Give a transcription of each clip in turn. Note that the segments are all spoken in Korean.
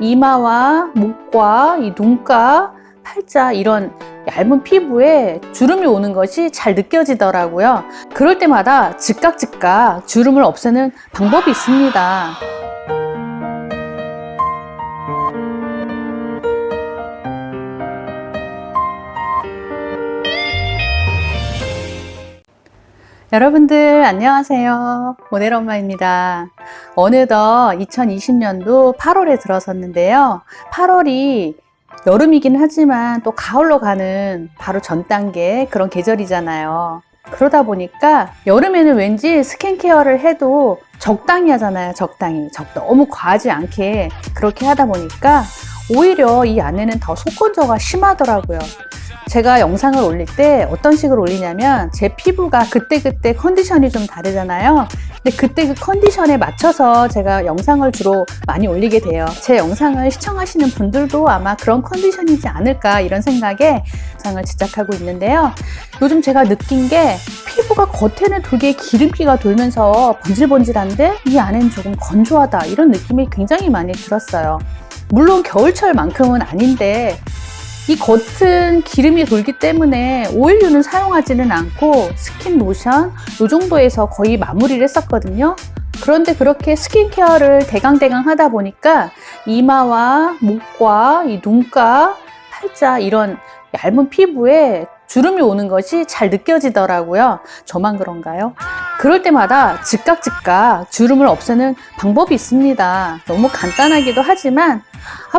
이마와 목과 이 눈가, 팔자 이런 얇은 피부에 주름이 오는 것이 잘 느껴지더라고요. 그럴 때마다 즉각 주름을 없애는 방법이 있습니다. 여러분들 안녕하세요. 모델 엄마입니다. 어느덧 2020년도 8월에 들어섰는데요. 8월이 여름이긴 하지만 또 가을로 가는 바로 전 단계 그런 계절이잖아요. 그러다 보니까 여름에는 왠지 스킨케어를 해도 적당히 하잖아요. 적당히. 너무 과하지 않게 그렇게 하다 보니까 오히려 이 안에는 더 속건조가 심하더라고요. 제가 영상을 올릴 때 어떤 식으로 올리냐면 제 피부가 그때그때 컨디션이 좀 다르잖아요. 근데 그때 그 컨디션에 맞춰서 제가 영상을 주로 많이 올리게 돼요. 제 영상을 시청하시는 분들도 아마 그런 컨디션이지 않을까 이런 생각에 영상을 제작하고 있는데요. 요즘 제가 느낀 게 피부가 겉에는 되게 기름기가 돌면서 번질번질한데 이 안에는 조금 건조하다 이런 느낌이 굉장히 많이 들었어요. 물론 겨울철만큼은 아닌데 이 겉은 기름이 돌기 때문에 오일류는 사용하지는 않고 스킨 로션 이 정도에서 거의 마무리를 했었거든요. 그런데 그렇게 스킨케어를 대강대강 하다 보니까 이마와 목과 이 눈가, 팔자 이런 얇은 피부에 주름이 오는 것이 잘 느껴지더라고요. 저만 그런가요? 그럴 때마다 즉각 주름을 없애는 방법이 있습니다. 너무 간단하기도 하지만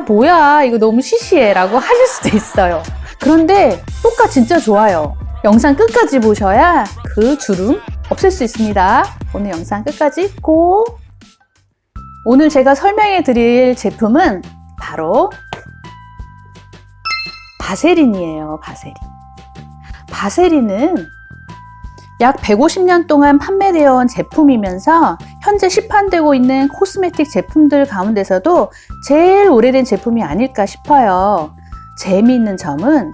뭐야 이거 너무 시시해 라고 하실 수도 있어요. 그런데 효과 진짜 좋아요. 영상 끝까지 보셔야 그 주름 없앨 수 있습니다. 오늘 영상 끝까지 꼭! 오늘 제가 설명해 드릴 제품은 바로 바세린이에요. 바세린은 약 150년 동안 판매되어 온 제품이면서 현재 시판되고 있는 코스메틱 제품들 가운데서도 제일 오래된 제품이 아닐까 싶어요. 재미있는 점은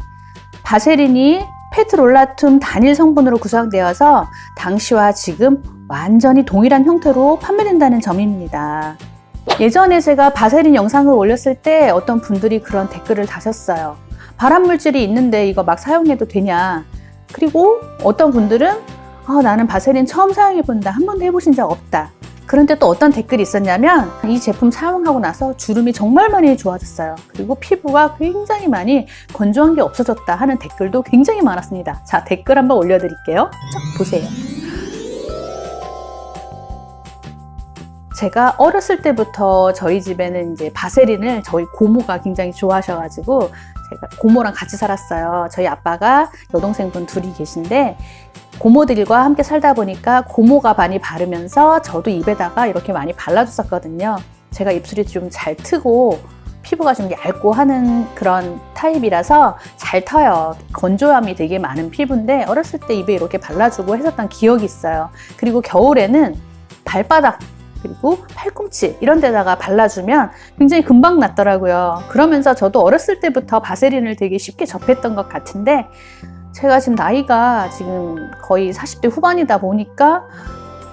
바세린이 페트롤라툼 단일 성분으로 구성되어서 당시와 지금 완전히 동일한 형태로 판매된다는 점입니다. 예전에 제가 바세린 영상을 올렸을 때 어떤 분들이 그런 댓글을 다셨어요. 발암물질이 있는데 이거 막 사용해도 되냐? 그리고 어떤 분들은 나는 바세린 처음 사용해본다. 한 번도 해보신 적 없다. 그런데 또 어떤 댓글이 있었냐면 이 제품 사용하고 나서 주름이 정말 많이 좋아졌어요. 그리고 피부가 굉장히 많이 건조한 게 없어졌다 하는 댓글도 굉장히 많았습니다. 자, 댓글 한번 올려드릴게요. 쭉 보세요. 제가 어렸을 때부터 저희 집에는 이제 바세린을 저희 고모가 굉장히 좋아하셔가지고 제가 고모랑 같이 살았어요. 저희 아빠가 여동생분 둘이 계신데 고모들과 함께 살다 보니까 고모가 많이 바르면서 저도 입에다가 이렇게 많이 발라줬었거든요. 제가 입술이 좀 잘 트고 피부가 좀 얇고 하는 그런 타입이라서 잘 터요. 건조함이 되게 많은 피부인데 어렸을 때 입에 이렇게 발라주고 했었던 기억이 있어요. 그리고 겨울에는 발바닥 그리고 팔꿈치 이런 데다가 발라주면 굉장히 금방 낫더라고요. 그러면서 저도 어렸을 때부터 바세린을 되게 쉽게 접했던 것 같은데 제가 지금 나이가 지금 거의 40대 후반이다 보니까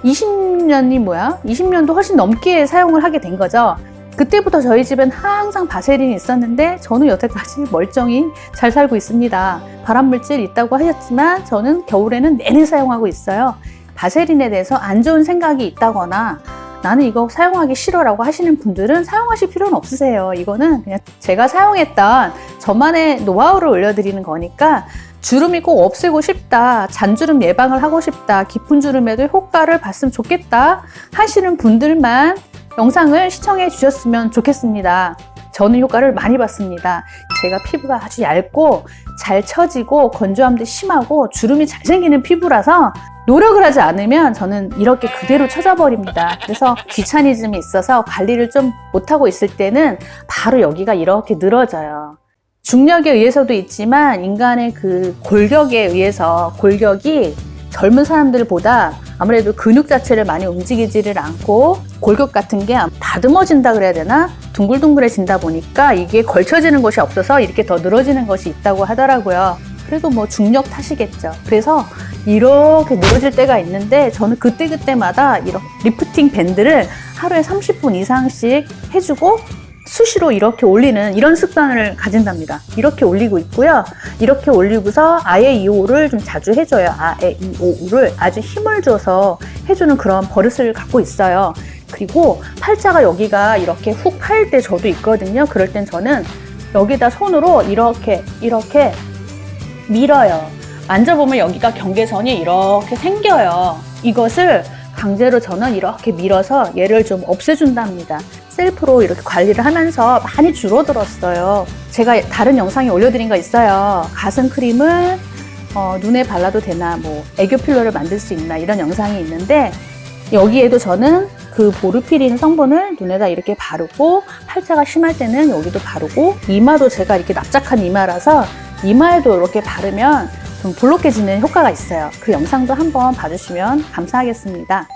20년도 훨씬 넘게 사용을 하게 된 거죠. 그때부터 저희 집엔 항상 바세린이 있었는데 저는 여태까지 멀쩡히 잘 살고 있습니다. 발암물질 있다고 하셨지만 저는 겨울에는 내내 사용하고 있어요. 바세린에 대해서 안 좋은 생각이 있다거나 나는 이거 사용하기 싫어라고 하시는 분들은 사용하실 필요는 없으세요. 이거는 그냥 제가 사용했던 저만의 노하우를 올려드리는 거니까 주름이 꼭 없애고 싶다, 잔주름 예방을 하고 싶다, 깊은 주름에도 효과를 봤으면 좋겠다 하시는 분들만 영상을 시청해 주셨으면 좋겠습니다. 저는 효과를 많이 봤습니다. 제가 피부가 아주 얇고 잘 처지고 건조함도 심하고 주름이 잘 생기는 피부라서 노력을 하지 않으면 저는 이렇게 그대로 처져버립니다. 그래서 귀차니즘이 있어서 관리를 좀 못하고 있을 때는 바로 여기가 이렇게 늘어져요. 중력에 의해서도 있지만 인간의 그 골격에 의해서 골격이 젊은 사람들보다 아무래도 근육 자체를 많이 움직이지를 않고 골격 같은 게 다듬어진다 그래야 되나? 둥글둥글해진다 보니까 이게 걸쳐지는 것이 없어서 이렇게 더 늘어지는 것이 있다고 하더라고요. 그래도 뭐 중력 탓이겠죠. 그래서 이렇게 늘어질 때가 있는데 저는 그때그때마다 이런 리프팅 밴드를 하루에 30분 이상씩 해주고 수시로 이렇게 올리는 이런 습관을 가진답니다. 이렇게 올리고 있고요. 이렇게 올리고서 아에 이오를 좀 자주 해줘요. 아에 이오를 아주 힘을 줘서 해주는 그런 버릇을 갖고 있어요. 그리고 팔자가 여기가 이렇게 훅 파일 때 저도 있거든요. 그럴 땐 저는 여기다 손으로 이렇게 밀어요. 만져보면 여기가 경계선이 이렇게 생겨요. 이것을 강제로 저는 이렇게 밀어서 얘를 좀 없애준답니다. 셀프로 이렇게 관리를 하면서 많이 줄어들었어요. 제가 다른 영상에 올려드린 거 있어요. 가슴 크림을 눈에 발라도 되나, 뭐 애교 필러를 만들 수 있나, 이런 영상이 있는데 여기에도 저는 그 보르피린 성분을 눈에다 이렇게 바르고, 팔자가 심할 때는 여기도 바르고, 이마도 제가 이렇게 납작한 이마라서 이마에도 이렇게 바르면 좀 볼록해지는 효과가 있어요. 그 영상도 한번 봐주시면 감사하겠습니다.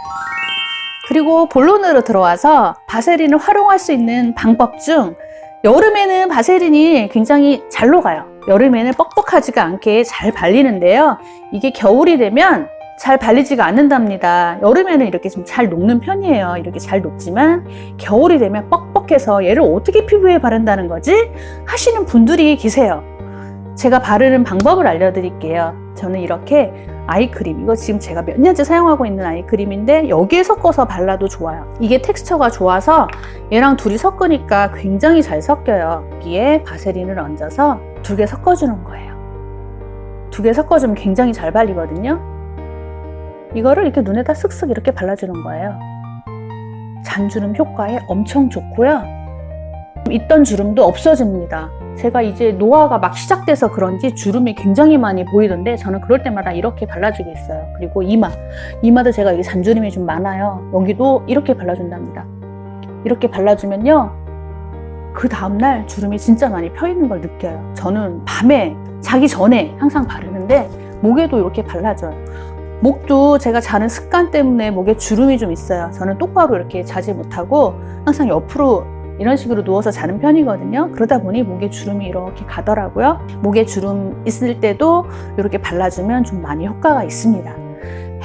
그리고 본론으로 들어와서 바세린을 활용할 수 있는 방법 중, 여름에는 바세린이 굉장히 잘 녹아요. 여름에는 뻑뻑하지가 않게 잘 발리는데요. 이게 겨울이 되면 잘 발리지가 않는답니다. 여름에는 이렇게 좀 잘 녹는 편이에요. 이렇게 잘 녹지만 겨울이 되면 뻑뻑해서 얘를 어떻게 피부에 바른다는 거지? 하시는 분들이 계세요. 제가 바르는 방법을 알려드릴게요. 저는 이렇게 아이크림, 이거 지금 제가 몇 년째 사용하고 있는 아이크림인데 여기에 섞어서 발라도 좋아요. 이게 텍스처가 좋아서 얘랑 둘이 섞으니까 굉장히 잘 섞여요. 여기에 바세린을 얹어서 2개 섞어주는 거예요. 2개 섞어주면 굉장히 잘 발리거든요. 이거를 이렇게 눈에다 쓱쓱 이렇게 발라주는 거예요. 잔주름 효과에 엄청 좋고요. 있던 주름도 없어집니다. 제가 이제 노화가 막 시작돼서 그런지 주름이 굉장히 많이 보이던데 저는 그럴 때마다 이렇게 발라주고 있어요. 그리고 이마도 제가 여기 잔주름이 좀 많아요. 여기도 이렇게 발라준답니다. 이렇게 발라주면요, 그 다음날 주름이 진짜 많이 펴있는 걸 느껴요. 저는 밤에 자기 전에 항상 바르는데 목에도 이렇게 발라줘요. 목도 제가 자는 습관 때문에 목에 주름이 좀 있어요. 저는 똑바로 이렇게 자지 못하고 항상 옆으로 이런 식으로 누워서 자는 편이거든요. 그러다 보니 목에 주름이 이렇게 가더라고요. 목에 주름 있을 때도 이렇게 발라주면 좀 많이 효과가 있습니다.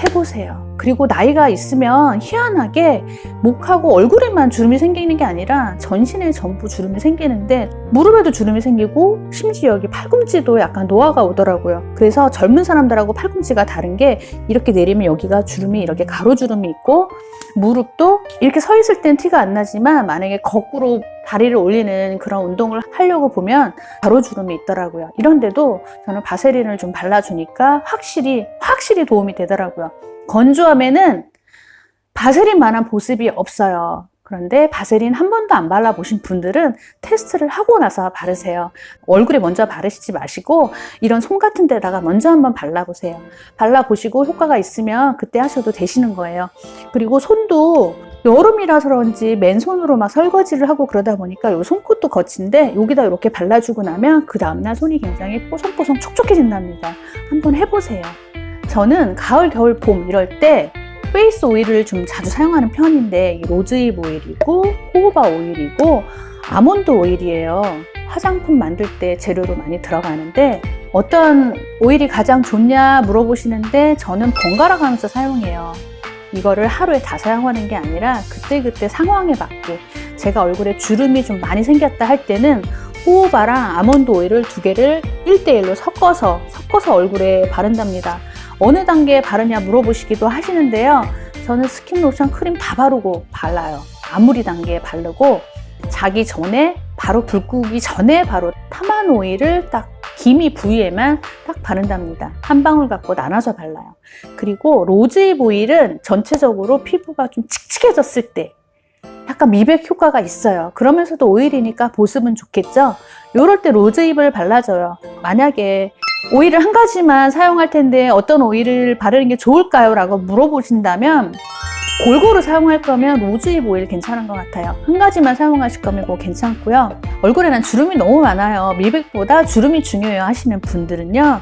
해보세요. 그리고 나이가 있으면 희한하게 목하고 얼굴에만 주름이 생기는 게 아니라 전신에 전부 주름이 생기는데 무릎에도 주름이 생기고 심지어 여기 팔꿈치도 약간 노화가 오더라고요. 그래서 젊은 사람들하고 팔꿈치가 다른 게 이렇게 내리면 여기가 주름이 이렇게 가로주름이 있고, 무릎도 이렇게 서 있을 땐 티가 안 나지만 만약에 거꾸로 다리를 올리는 그런 운동을 하려고 보면 가로주름이 있더라고요. 이런데도 저는 바세린을 좀 발라주니까 확실히 도움이 되더라고요. 건조함에는 바세린만한 보습이 없어요. 그런데 바세린 한 번도 안 발라보신 분들은 테스트를 하고 나서 바르세요. 얼굴에 먼저 바르시지 마시고 이런 손 같은 데다가 먼저 한번 발라보세요. 발라보시고 효과가 있으면 그때 하셔도 되시는 거예요. 그리고 손도 여름이라서 그런지 맨손으로 막 설거지를 하고 그러다 보니까 요 손끝도 거친데 여기다 이렇게 발라주고 나면 그 다음날 손이 굉장히 뽀송뽀송 촉촉해진답니다. 한번 해보세요. 저는 가을, 겨울, 봄 이럴 때 페이스 오일을 좀 자주 사용하는 편인데 로즈잎 오일이고 호호바 오일이고 아몬드 오일이에요. 화장품 만들 때 재료로 많이 들어가는데 어떤 오일이 가장 좋냐 물어보시는데 저는 번갈아 가면서 사용해요. 이거를 하루에 다 사용하는 게 아니라 그때그때 상황에 맞게, 제가 얼굴에 주름이 좀 많이 생겼다 할 때는 호호바랑 아몬드 오일을 2개를 1대1로 섞어서 얼굴에 바른답니다. 어느 단계에 바르냐 물어보시기도 하시는데요. 저는 스킨, 로션, 크림 다 바르고 발라요. 마무리 단계에 바르고 자기 전에 바로 불 끄기 전에 바로 타만 오일을 딱 기미 부위에만 딱 바른답니다. 한 방울 갖고 나눠서 발라요. 그리고 로즈잎 오일은 전체적으로 피부가 좀 칙칙해졌을 때 약간 미백 효과가 있어요. 그러면서도 오일이니까 보습은 좋겠죠? 이럴 때 로즈잎을 발라줘요. 만약에 오일을 한 가지만 사용할 텐데 어떤 오일을 바르는 게 좋을까요? 라고 물어보신다면 골고루 사용할 거면 로즈잎 오일 괜찮은 것 같아요. 한 가지만 사용하실 거면 그거 괜찮고요. 얼굴에는 주름이 너무 많아요. 미백보다 주름이 중요해요 하시는 분들은요,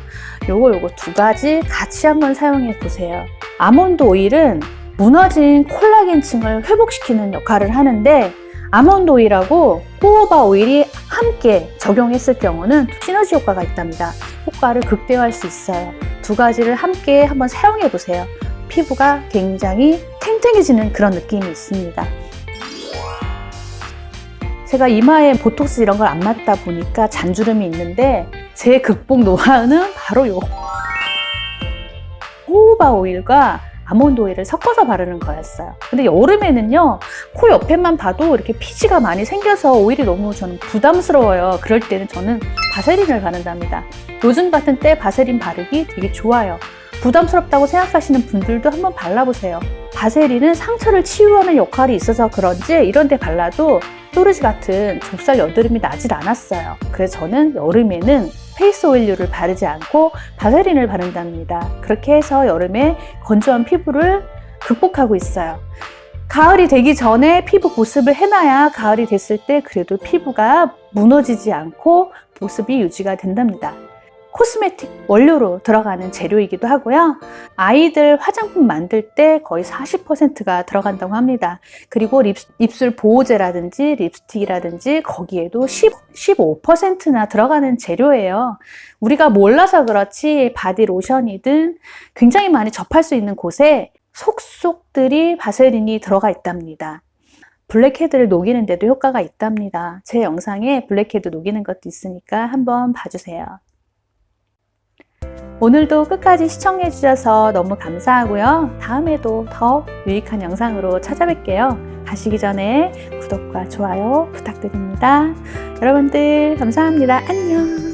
요거 2가지 같이 한번 사용해 보세요. 아몬드 오일은 무너진 콜라겐층을 회복시키는 역할을 하는데 아몬드 오일하고 호호바 오일이 함께 적용했을 경우는 시너지 효과가 있답니다. 효과를 극대화할 수 있어요. 2가지를 함께 한번 사용해 보세요. 피부가 굉장히 탱탱해지는 그런 느낌이 있습니다. 제가 이마에 보톡스 이런 걸 안 맞다 보니까 잔주름이 있는데 제 극복 노하우는 바로 요 호호바 오일과 아몬드 오일을 섞어서 바르는 거였어요. 근데 여름에는요, 코 옆에만 봐도 이렇게 피지가 많이 생겨서 오일이 너무 저는 부담스러워요. 그럴 때는 저는 바세린을 바른답니다. 요즘 같은 때 바세린 바르기 되게 좋아요. 부담스럽다고 생각하시는 분들도 한번 발라보세요. 바세린은 상처를 치유하는 역할이 있어서 그런지 이런 데 발라도 또르지 같은 좁쌀 여드름이 나질 않았어요. 그래서 저는 여름에는 페이스 오일류를 바르지 않고 바세린을 바른답니다. 그렇게 해서 여름에 건조한 피부를 극복하고 있어요. 가을이 되기 전에 피부 보습을 해놔야 가을이 됐을 때 그래도 피부가 무너지지 않고 보습이 유지가 된답니다. 코스메틱 원료로 들어가는 재료이기도 하고요. 아이들 화장품 만들 때 거의 40%가 들어간다고 합니다. 그리고 입술 보호제라든지 립스틱이라든지 거기에도 15%나 들어가는 재료예요. 우리가 몰라서 그렇지 바디로션이든 굉장히 많이 접할 수 있는 곳에 속속들이 바세린이 들어가 있답니다. 블랙헤드를 녹이는 데도 효과가 있답니다. 제 영상에 블랙헤드 녹이는 것도 있으니까 한번 봐주세요. 오늘도 끝까지 시청해 주셔서 너무 감사하고요. 다음에도 더 유익한 영상으로 찾아뵐게요. 가시기 전에 구독과 좋아요 부탁드립니다. 여러분들 감사합니다. 안녕.